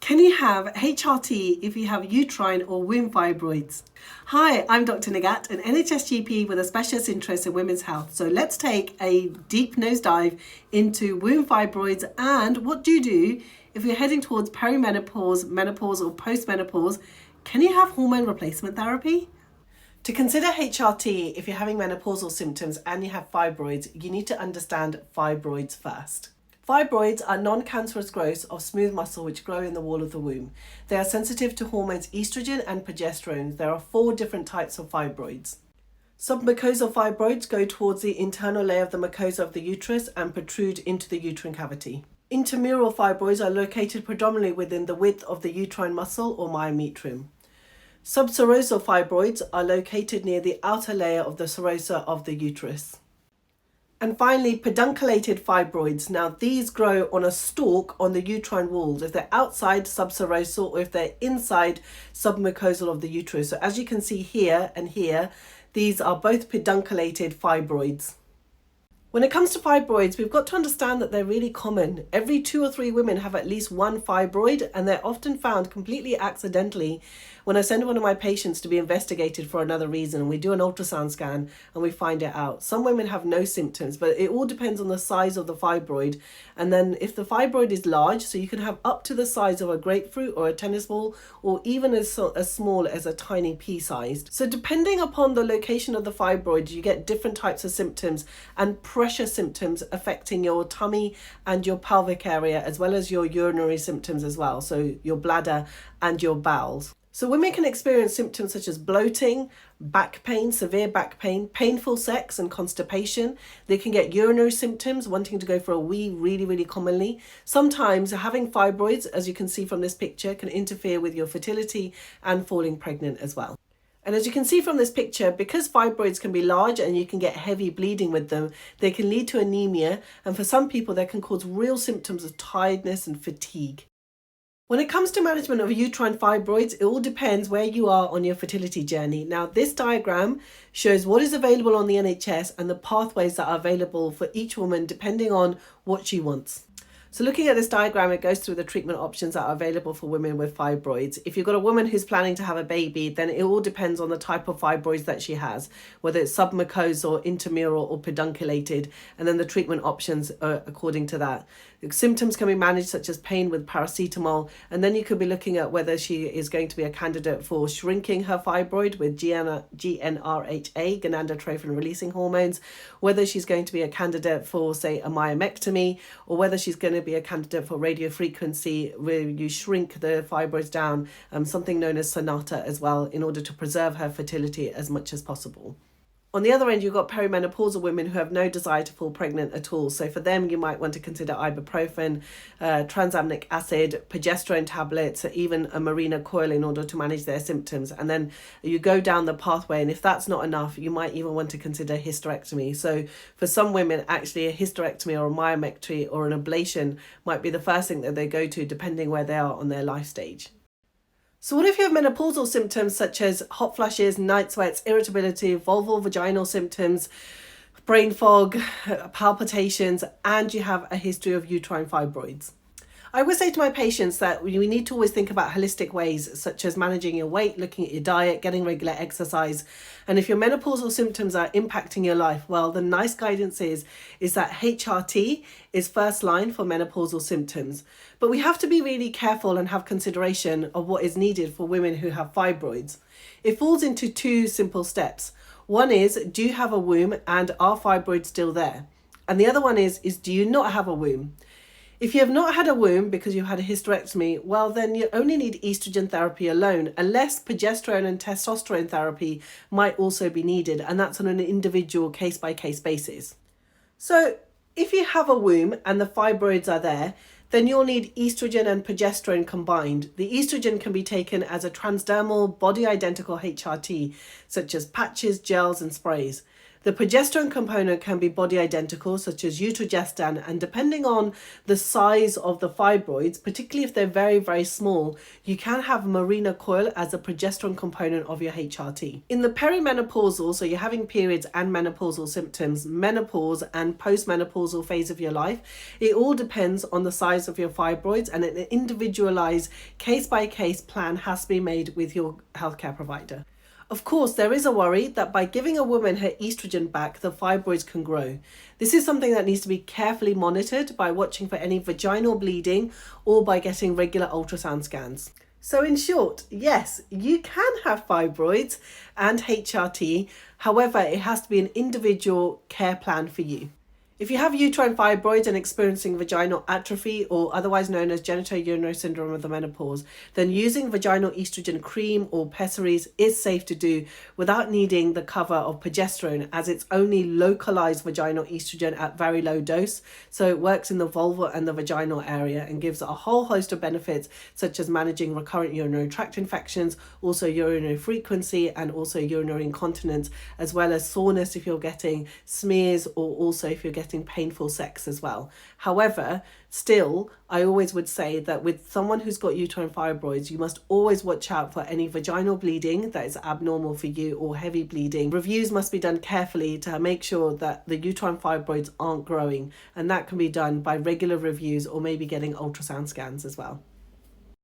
Can you have HRT if you have uterine or womb fibroids? Hi, I'm Dr. Nagat, an NHS GP with a specialist interest in women's health. So let's take a deep nosedive into womb fibroids and what do you do if you're heading towards perimenopause, menopause or postmenopause. Can you have hormone replacement therapy? To consider HRT if you're having menopausal symptoms and you have fibroids, you need to understand fibroids first. Fibroids are non-cancerous growths of smooth muscle which grow in the wall of the womb. They are sensitive to hormones estrogen and progesterone. There are 4 different types of fibroids. Submucosal fibroids go towards the internal layer of the mucosa of the uterus and protrude into the uterine cavity. Intramural fibroids are located predominantly within the width of the uterine muscle or myometrium. Subserosal fibroids are located near the outer layer of the serosa of the uterus. And finally, pedunculated fibroids. Now, these grow on a stalk on the uterine walls, if they're outside subserosal or if they're inside submucosal of the uterus. So as you can see here and here, these are both pedunculated fibroids. When it comes to fibroids, we've got to understand that they're really common. Every 2 or 3 women have at least one fibroid, and they're often found completely accidentally when I send one of my patients to be investigated for another reason. We do an ultrasound scan and we find it out. Some women have no symptoms, but it all depends on the size of the fibroid. And then if the fibroid is large, so you can have up to the size of a grapefruit or a tennis ball, or even as small as a tiny pea-sized. So depending upon the location of the fibroid, you get different types of symptoms and pressure symptoms affecting your tummy and your pelvic area, as well as your urinary symptoms as well, so your bladder and your bowels. So women can experience symptoms such as bloating, back pain, severe back pain, painful sex and constipation. They can get urinary symptoms, wanting to go for a wee really commonly. Sometimes having fibroids, as you can see from this picture, can interfere with your fertility and falling pregnant as well. And as you can see from this picture, because fibroids can be large and you can get heavy bleeding with them, they can lead to anemia, and for some people they can cause real symptoms of tiredness and fatigue. When it comes to management of uterine fibroids, it all depends where you are on your fertility journey. Now, this diagram shows what is available on the NHS and the pathways that are available for each woman depending on what she wants. So looking at this diagram, it goes through the treatment options that are available for women with fibroids. If you've got a woman who's planning to have a baby, then it all depends on the type of fibroids that she has, whether it's submucosal, intramural or pedunculated, and then the treatment options are according to that. The symptoms can be managed such as pain with paracetamol, and then you could be looking at whether she is going to be a candidate for shrinking her fibroid with GnRHa, gonadotrophin releasing hormones, whether she's going to be a candidate for, say, a myomectomy, or whether she's going to be a candidate for radiofrequency where you shrink the fibroids down, something known as sonata as well, in order to preserve her fertility as much as possible. On the other end, you've got perimenopausal women who have no desire to fall pregnant at all. So for them, you might want to consider ibuprofen, tranexamic acid, progesterone tablets, even a Mirena coil in order to manage their symptoms. And then you go down the pathway, and if that's not enough, you might even want to consider hysterectomy. So for some women, actually a hysterectomy or a myomectomy or an ablation might be the first thing that they go to, depending where they are on their life stage. So what if you have menopausal symptoms such as hot flushes, night sweats, irritability, vulval vaginal symptoms, brain fog, palpitations, and you have a history of uterine fibroids? I always say to my patients that we need to always think about holistic ways, such as managing your weight, looking at your diet, getting regular exercise. And if your menopausal symptoms are impacting your life, well, the nice guidance is that HRT is first line for menopausal symptoms. But we have to be really careful and have consideration of what is needed for women who have fibroids. It falls into 2 simple steps. One is, do you have a womb and are fibroids still there? And the other one is do you not have a womb? If you have not had a womb because you've had a hysterectomy, well, then you only need estrogen therapy alone, unless progesterone and testosterone therapy might also be needed, and that's on an individual case-by-case basis. So if you have a womb and the fibroids are there, then you'll need estrogen and progesterone combined. The estrogen can be taken as a transdermal body-identical HRT, such as patches, gels and sprays. The progesterone component can be body identical, such as utrogestan, and depending on the size of the fibroids, particularly if they're very, very small, you can have Mirena coil as a progesterone component of your HRT. In the perimenopausal, so you're having periods and menopausal symptoms, menopause and postmenopausal phase of your life, it all depends on the size of your fibroids, and an individualized case-by-case plan has to be made with your healthcare provider. Of course, there is a worry that by giving a woman her estrogen back, the fibroids can grow. This is something that needs to be carefully monitored by watching for any vaginal bleeding or by getting regular ultrasound scans. So in short, yes, you can have fibroids and HRT. However, it has to be an individual care plan for you. If you have uterine fibroids and experiencing vaginal atrophy, or otherwise known as genitourinary syndrome of the menopause, then using vaginal estrogen cream or pessaries is safe to do without needing the cover of progesterone, as it's only localized vaginal estrogen at very low dose. So it works in the vulva and the vaginal area and gives a whole host of benefits, such as managing recurrent urinary tract infections, also urinary frequency, and also urinary incontinence, as well as soreness if you're getting smears, or also if you're getting painful sex as well. However, still, I always would say that with someone who's got uterine fibroids, you must always watch out for any vaginal bleeding that is abnormal for you or heavy bleeding. Reviews must be done carefully to make sure that the uterine fibroids aren't growing, and that can be done by regular reviews or maybe getting ultrasound scans as well.